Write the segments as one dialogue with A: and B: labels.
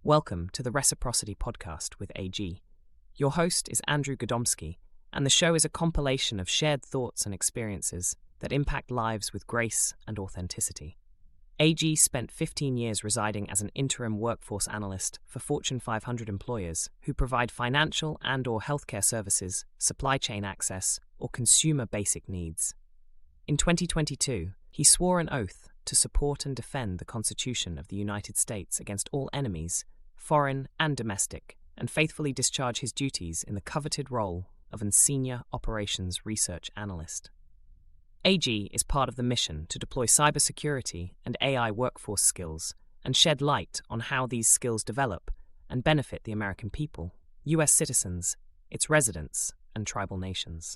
A: Welcome to the Reciprocity podcast with AG. Your host is Andrew Godomsky, and the show is a compilation of shared thoughts and experiences that impact lives with grace and authenticity. AG spent 15 years residing as an interim workforce analyst for Fortune 500 employers who provide financial and/or healthcare services, supply chain access, or consumer basic needs. In 2022, he swore an oath to support and defend the Constitution of the United States against all enemies, foreign and domestic, and faithfully discharge his duties in the coveted role of a senior operations research analyst. AG is part of the mission to deploy cybersecurity and AI workforce skills and shed light on how these skills develop and benefit the American people, US citizens, its residents, and tribal nations.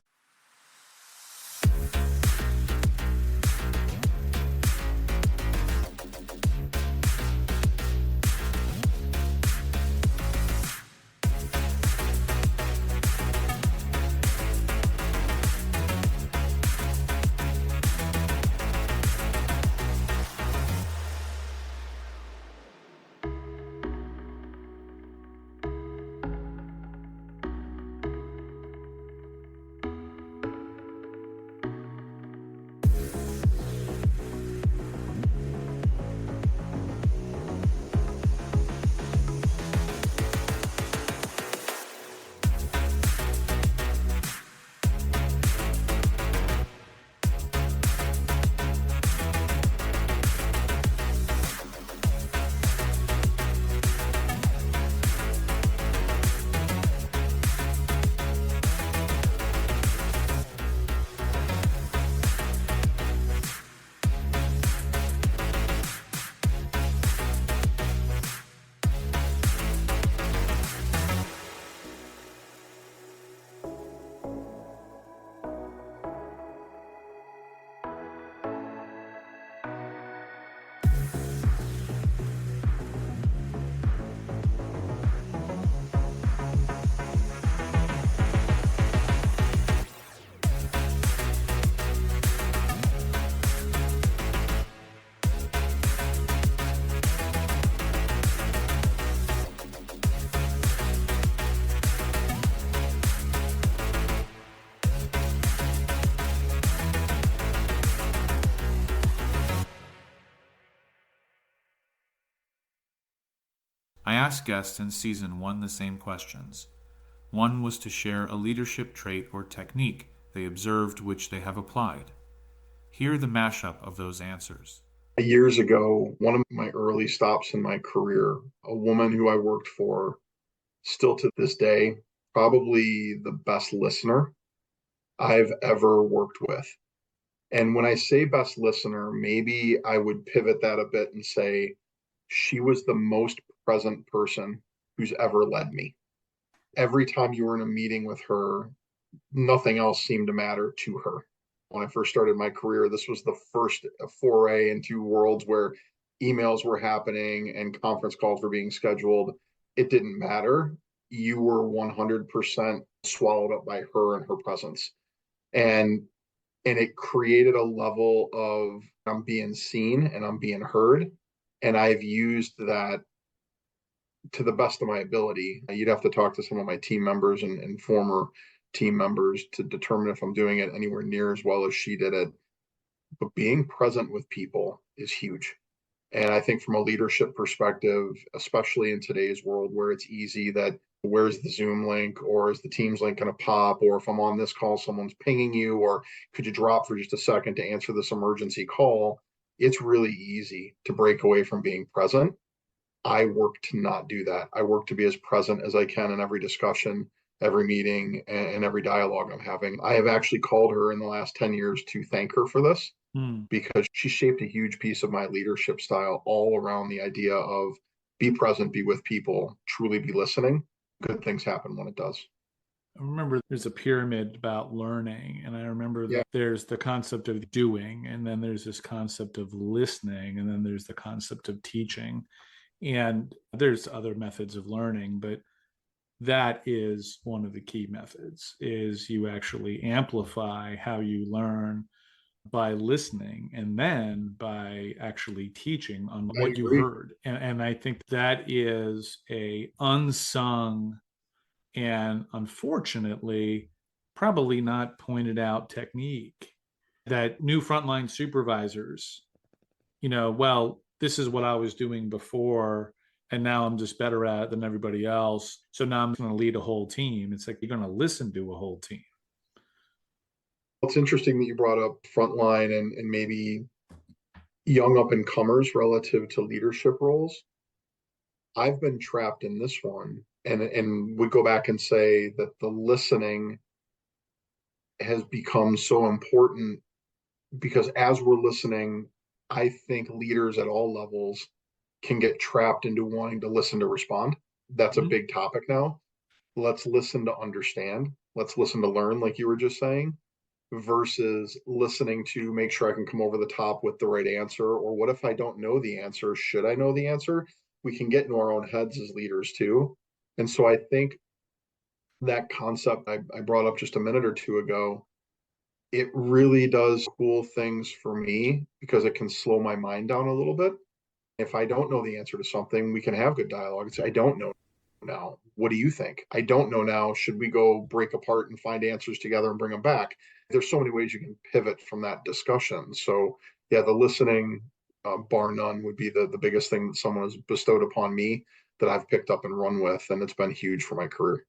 B: I asked guests in Season 1 the same questions. One was to share a leadership trait or technique they observed which they have applied. Hear the mashup of those answers.
C: Years ago, one of my early stops in my career, a woman who I worked for, still to this day, probably the best listener I've ever worked with. And when I say best listener, maybe I would pivot that a bit and say she was the most present person who's ever led me. Every time you were in a meeting with her, nothing else seemed to matter to her. When I first started my career, this was the first foray into worlds where emails were happening and conference calls were being scheduled. It didn't matter. You were 100% swallowed up by her and her presence. And it created a level of I'm being seen and I'm being heard. And I've used that to the best of my ability. You'd have to talk to some of my team members and former team members to determine if I'm doing it anywhere near as well as she did it. But being present with people is huge. And I think from a leadership perspective, especially in today's world where it's easy that where's the Zoom link or is the Teams link going to pop, or if I'm on this call, someone's pinging you, or could you drop for just a second to answer this emergency call? It's really easy to break away from being present. I work to not do that. I work to be as present as I can in every discussion, every meeting, and every dialogue I'm having. I have actually called her in the last 10 years to thank her for this because she shaped a huge piece of my leadership style all around the idea of be present, be with people, truly be listening. Good things happen when it does.
D: I remember there's a pyramid about learning, and I remember that there's the concept of doing, and then there's this concept of listening, and then there's the concept of teaching. And there's other methods of learning, but that is one of the key methods, is you actually amplify how you learn by listening and then by actually teaching on
C: I
D: what you
C: agree.
D: heard. And I think that is a unsung and unfortunately probably not pointed out technique that new frontline supervisors, well, this is what I was doing before, and now I'm just better at it than everybody else. So now I'm going to lead a whole team. It's like you're going to listen to a whole team.
C: It's interesting that you brought up frontline and maybe young up and comers relative to leadership roles. I've been trapped in this one, and we go back and say that the listening has become so important because as we're listening, I think leaders at all levels can get trapped into wanting to listen to respond. That's a big topic now. Let's listen to understand. Let's listen to learn, like you were just saying, versus listening to make sure I can come over the top with the right answer. Or what if I don't know the answer? Should I know the answer? We can get into our own heads as leaders too. And so I think that concept I brought up just a minute or two ago, it really does cool things for me because it can slow my mind down a little bit. If I don't know the answer to something, we can have good dialogue and say, I don't know now. What do you think? I don't know now. Should we go break apart and find answers together and bring them back? There's so many ways you can pivot from that discussion. So, yeah, the listening, bar none, would be the biggest thing that someone has bestowed upon me that I've picked up and run with. And it's been huge for my career.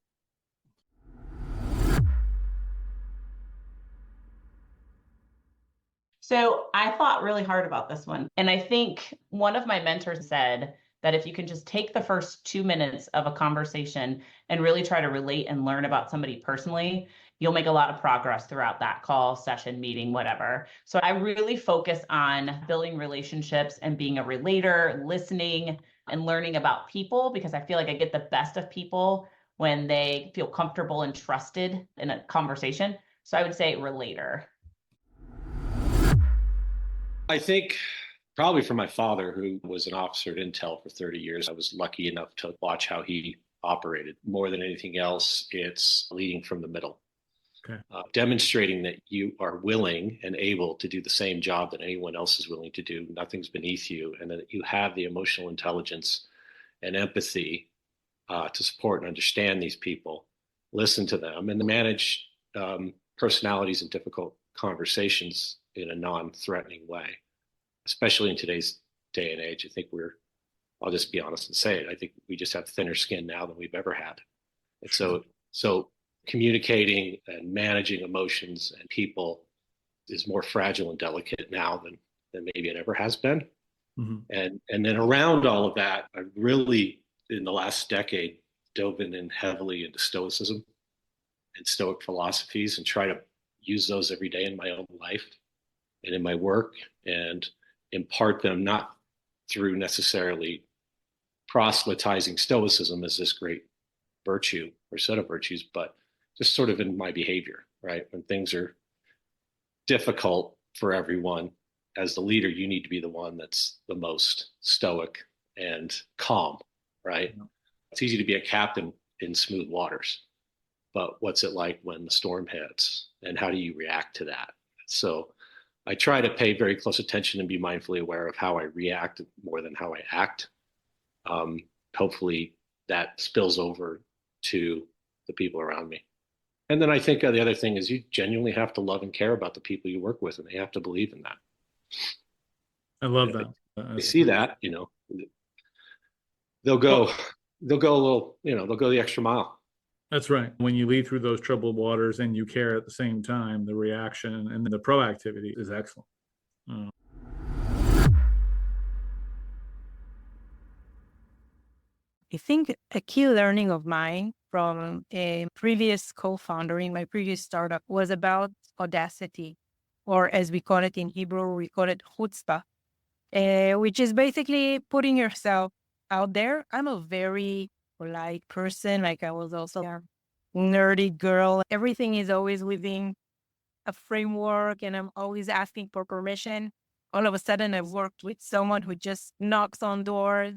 E: So I thought really hard about this one. And I think one of my mentors said that if you can just take the first 2 minutes of a conversation and really try to relate and learn about somebody personally, you'll make a lot of progress throughout that call, session, meeting, whatever. So I really focus on building relationships and being a relator, listening and learning about people, because I feel like I get the best of people when they feel comfortable and trusted in a conversation. So I would say relator.
F: I think probably from my father, who was an officer at Intel for 30 years. I was lucky enough to watch how he operated. More than anything else, it's leading from the middle.
D: Okay.
F: Demonstrating that you are willing and able to do the same job that anyone else is willing to do. Nothing's beneath you, and that you have the emotional intelligence and empathy to support and understand these people, listen to them, and to manage personalities in difficult conversations in a non-threatening way, especially in today's day and age. I think I'll just be honest and say it, I think we just have thinner skin now than we've ever had. And so communicating and managing emotions and people is more fragile and delicate now than maybe it ever has been. Mm-hmm. And then around all of that, I really, in the last decade, dove in heavily into Stoicism and Stoic philosophies and try to use those every day in my own life and in my work, and impart them not through necessarily proselytizing Stoicism as this great virtue or set of virtues, but just sort of in my behavior, right? When things are difficult for everyone, as the leader, you need to be the one that's the most stoic and calm, right? Yeah. It's easy to be a captain in smooth waters, but what's it like when the storm hits, and how do you react to that? So I try to pay very close attention and be mindfully aware of how I react more than how I act. Hopefully that spills over to the people around me. And then I think the other thing is you genuinely have to love and care about the people you work with, and they have to believe in that.
D: I love that.
F: They see that, they'll go a little, they'll go the extra mile.
D: That's right. When you lead through those troubled waters and you care at the same time, the reaction and the proactivity is excellent.
G: I think a key learning of mine from a previous co-founder in my previous startup was about audacity, or as we call it in Hebrew, we call it chutzpah, which is basically putting yourself out there. I'm a very polite person. Like I was also a nerdy girl. Everything is always within a framework and I'm always asking for permission. All of a sudden I've worked with someone who just knocks on doors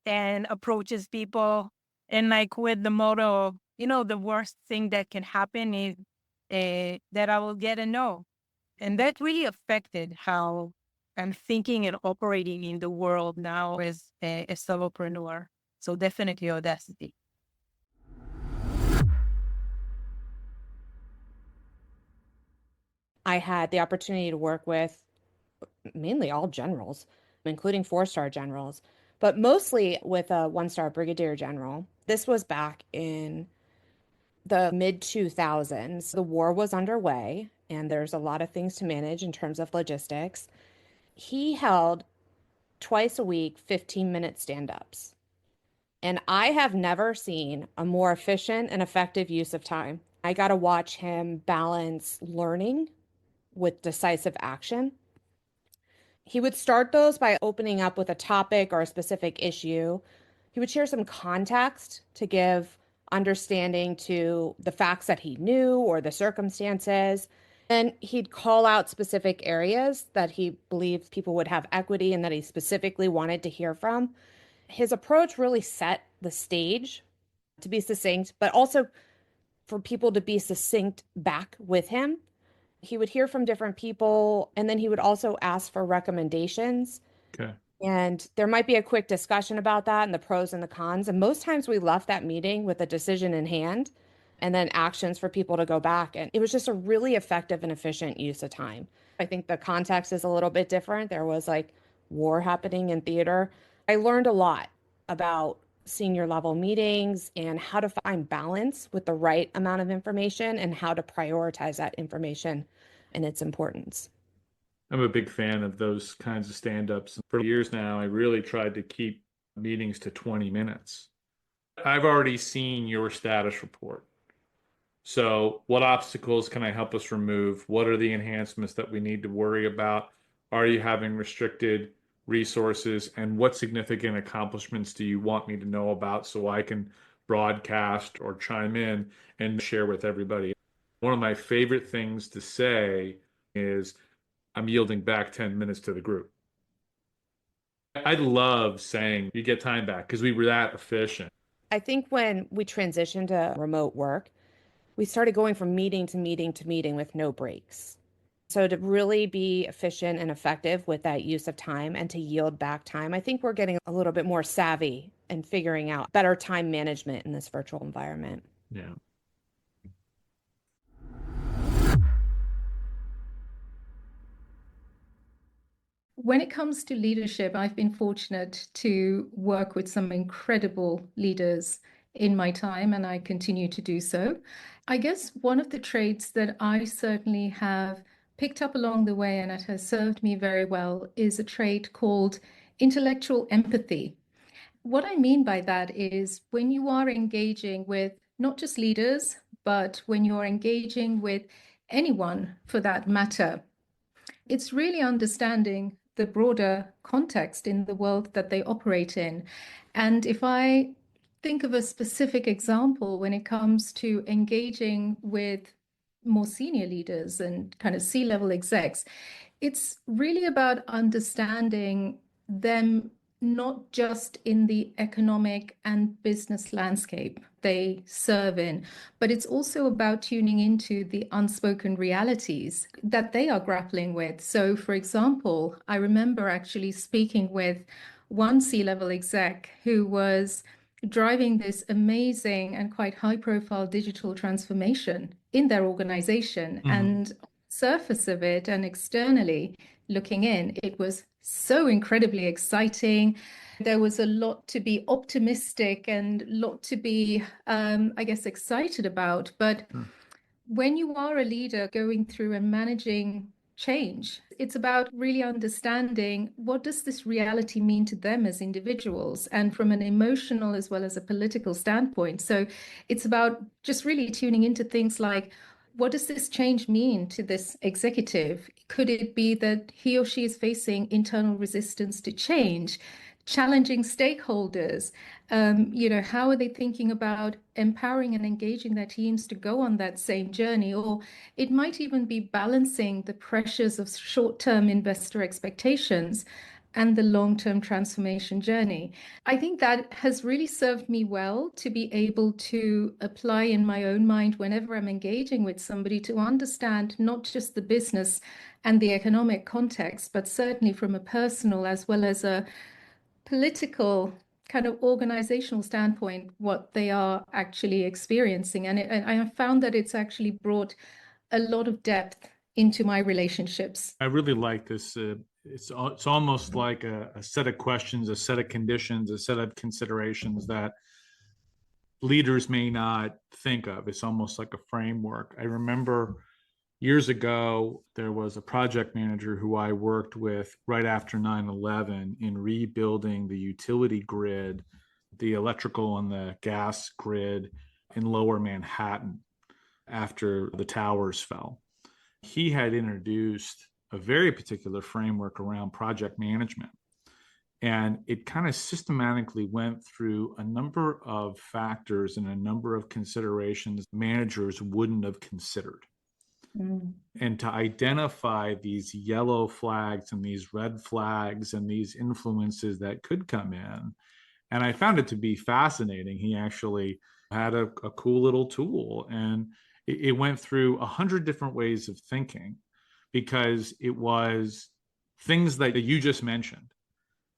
G: and approaches people, and like with the motto of, the worst thing that can happen is that I will get a no. And that really affected how I'm thinking and operating in the world now as a solopreneur. So definitely audacity.
H: I had the opportunity to work with mainly all generals, including 4-star generals, but mostly with a 1-star brigadier general. This was back in the mid 2000s. The war was underway, and there's a lot of things to manage in terms of logistics. He held twice a week 15-minute stand-ups. And I have never seen a more efficient and effective use of time. I got to watch him balance learning with decisive action. He would start those by opening up with a topic or a specific issue. He would share some context to give understanding to the facts that he knew or the circumstances. And he'd call out specific areas that he believed people would have equity and that he specifically wanted to hear from. His approach really set the stage to be succinct, but also for people to be succinct back with him. He would hear from different people, and then he would also ask for recommendations.
D: Okay.
H: And there might be a quick discussion about that and the pros and the cons. And most times we left that meeting with a decision in hand and then actions for people to go back. And it was just a really effective and efficient use of time. I think the context is a little bit different. There was like war happening in theater. I learned a lot about senior level meetings and how to find balance with the right amount of information and how to prioritize that information and its importance.
D: I'm a big fan of those kinds of stand-ups. For years now, I really tried to keep meetings to 20 minutes. I've already seen your status report. So what obstacles can I help us remove? What are the enhancements that we need to worry about? Are you having restricted resources? And what significant accomplishments do you want me to know about so I can broadcast or chime in and share with everybody? One of my favorite things to say is, I'm yielding back 10 minutes to the group. I love saying you get time back because we were that efficient.
H: I think when we transitioned to remote work, we started going from meeting to meeting to meeting with no breaks. So to really be efficient and effective with that use of time and to yield back time, I think we're getting a little bit more savvy and figuring out better time management in this virtual environment.
D: Yeah.
I: When it comes to leadership, I've been fortunate to work with some incredible leaders in my time, and I continue to do so. I guess one of the traits that I certainly have picked up along the way, and it has served me very well, is a trait called intellectual empathy. What I mean by that is when you are engaging with not just leaders, but when you're engaging with anyone for that matter, it's really understanding the broader context in the world that they operate in. And if I think of a specific example when it comes to engaging with more senior leaders and kind of C-level execs, it's really about understanding them not just in the economic and business landscape they serve in, but it's also about tuning into the unspoken realities that they are grappling with. So, for example, I remember actually speaking with one C-level exec who was driving this amazing and quite high-profile digital transformation in their organization.
D: Mm-hmm.
I: And surface of it and externally looking in, it was so incredibly exciting. There was a lot to be optimistic and a lot to be, I guess, excited about. But when you are a leader going through and managing change, it's about really understanding what does this reality mean to them as individuals and from an emotional as well as a political standpoint. So it's about just really tuning into things like, what does this change mean to this executive? Could it be that he or she is facing internal resistance to change, challenging stakeholders? How are they thinking about empowering and engaging their teams to go on that same journey? Or it might even be balancing the pressures of short-term investor expectations and the long-term transformation journey. I think that has really served me well to be able to apply in my own mind whenever I'm engaging with somebody, to understand not just the business and the economic context, but certainly from a personal as well as a political kind of organizational standpoint, what they are actually experiencing. And I found that it's actually brought a lot of depth into my relationships.
D: I really like this. It's almost like a set of questions, a set of conditions, a set of considerations that leaders may not think of. It's almost like a framework. I remember years ago, there was a project manager who I worked with right after 9/11 in rebuilding the utility grid, the electrical and the gas grid in lower Manhattan after the towers fell. He had introduced a very particular framework around project management. And it kind of systematically went through a number of factors and a number of considerations managers wouldn't have considered. And to identify these yellow flags and these red flags and these influences that could come in. And I found it to be fascinating. He actually had a cool little tool, and it went through 100 different ways of thinking, because it was things that you just mentioned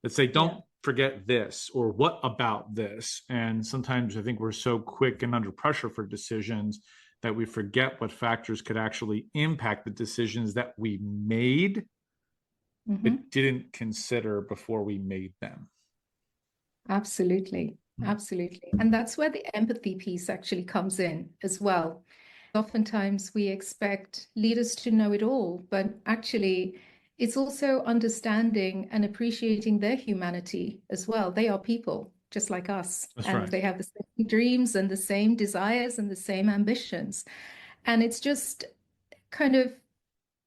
D: that say, don't forget this, or what about this? And sometimes I think we're so quick and under pressure for decisions that we forget what factors could actually impact the decisions that we made, but didn't consider before we made them.
I: Absolutely. Absolutely. And that's where the empathy piece actually comes in as well. Oftentimes we expect leaders to know it all, but actually it's also understanding and appreciating their humanity as well. They are people just like us.
D: That's
I: and
D: right.
I: They have the same dreams and the same desires and the same ambitions. And it's just kind of,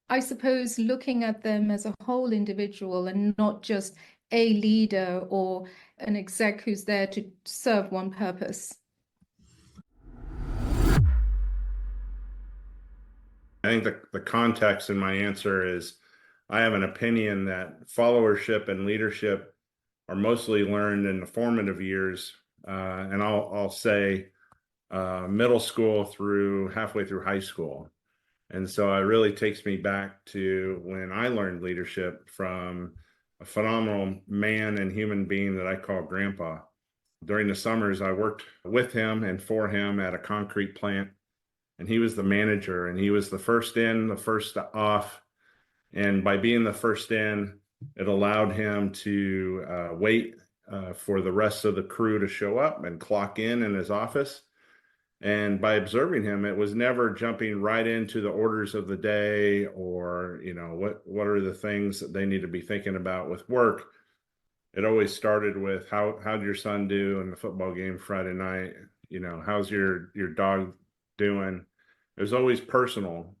I: I suppose, looking at them as a whole individual and not just a leader or an exec who's there to serve one purpose.
J: I think the context in my answer is, I have an opinion that followership and leadership are mostly learned in the formative years, and I'll say middle school through halfway through high school. And so it really takes me back to when I learned leadership from a phenomenal man and human being that I call Grandpa. During the summers, I worked with him and for him at a concrete plant, and he was the manager, and he was the first in, the first off. And by being the first in, it allowed him to wait for the rest of the crew to show up and clock in his office. And by observing him, it was never jumping right into the orders of the day, or, what are the things that they need to be thinking about with work. It always started with, how'd your son do in the football game Friday night? How's your dog doing? It was always personal,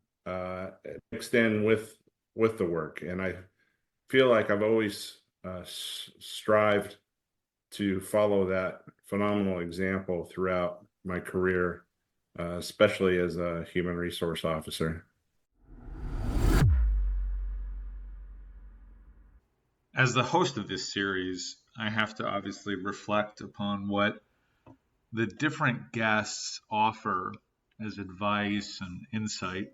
J: mixed in with the work. And I feel like I've always strived to follow that phenomenal example throughout my career, especially as a human resource officer.
B: As the host of this series, I have to obviously reflect upon what the different guests offer as advice and insight.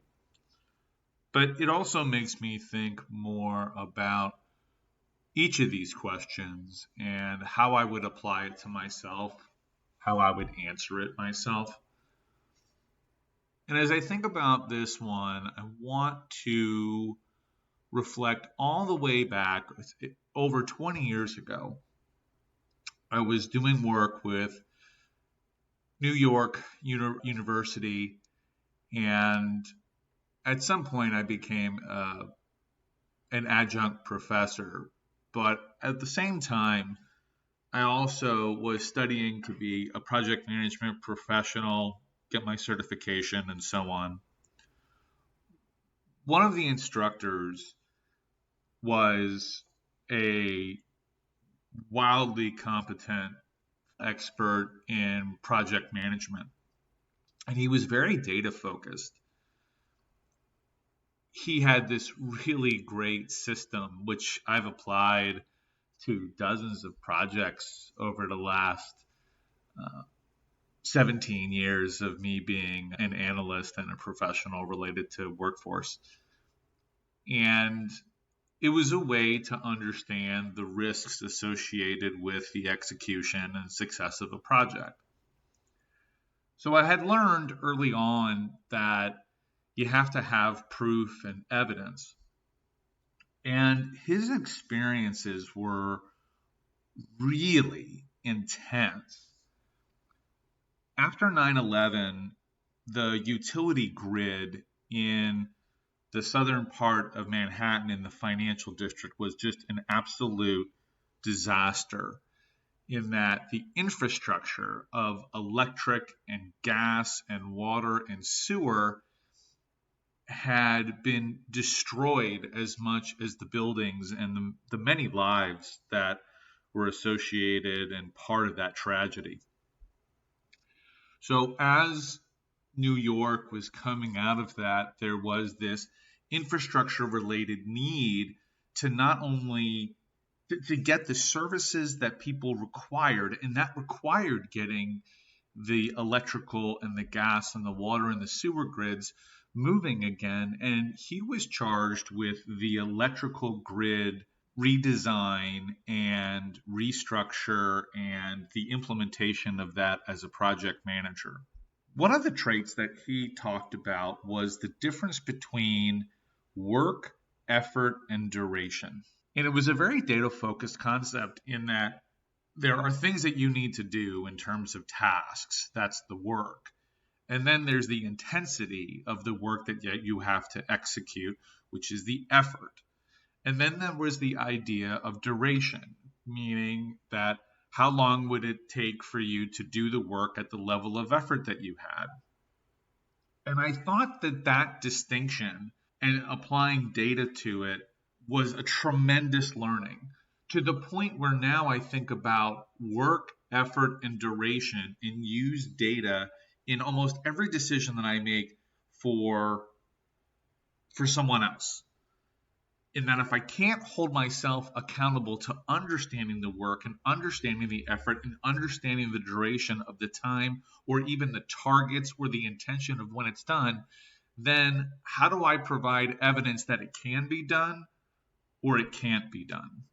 B: But it also makes me think more about each of these questions and how I would apply it to myself, how I would answer it myself. And as I think about this one, I want to reflect all the way back over 20 years ago. I was doing work with New York University, and at some point I became an adjunct professor. But at the same time, I also was studying to be a project management professional, get my certification, and so on. One of the instructors was a wildly competent expert in project management, and he was very data focused. He had this really great system, which I've applied to dozens of projects over the last 17 years of me being an analyst and a professional related to workforce. And it was a way to understand the risks associated with the execution and success of a project. So I had learned early on that you have to have proof and evidence. And his experiences were really intense. After 9/11, the utility grid in the southern part of Manhattan in the financial district was just an absolute disaster, in that the infrastructure of electric and gas and water and sewer had been destroyed as much as the buildings and the many lives that were associated and part of that tragedy. So as New York was coming out of that, there was this infrastructure related need to not only to get the services that people required, and that required getting the electrical and the gas and the water and the sewer grids moving again. And he was charged with the electrical grid redesign and restructure and the implementation of that as a project manager. One of the traits that he talked about was the difference between work, effort, and duration. And it was a very data-focused concept in that there are things that you need to do in terms of tasks. That's the work. And then there's the intensity of the work that you have to execute, which is the effort. And then there was the idea of duration, meaning that how long would it take for you to do the work at the level of effort that you had? And I thought that distinction and applying data to it was a tremendous learning, to the point where now I think about work, effort, and duration and use data in almost every decision that I make for someone else. In that if I can't hold myself accountable to understanding the work and understanding the effort and understanding the duration of the time or even the targets or the intention of when it's done, then how do I provide evidence that it can be done or it can't be done?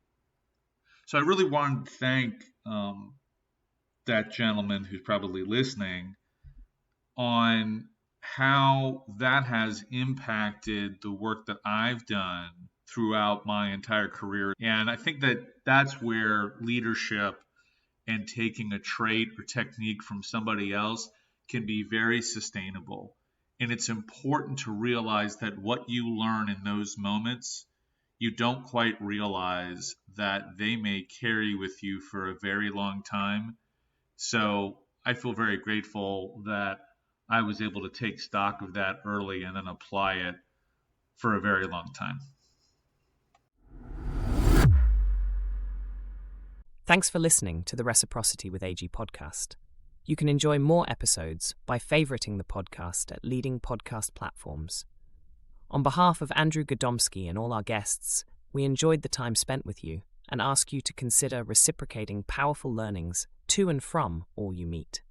B: So I really wanted to thank that gentleman who's probably listening on how that has impacted the work that I've done throughout my entire career. And I think that that's where leadership and taking a trait or technique from somebody else can be very sustainable. And it's important to realize that what you learn in those moments, you don't quite realize that they may carry with you for a very long time. So I feel very grateful that I was able to take stock of that early and then apply it for a very long time.
A: Thanks for listening to the Reciprocity with AG podcast. You can enjoy more episodes by favoriting the podcast at leading podcast platforms. On behalf of Andrew Godomsky and all our guests, we enjoyed the time spent with you and ask you to consider reciprocating powerful learnings to and from all you meet.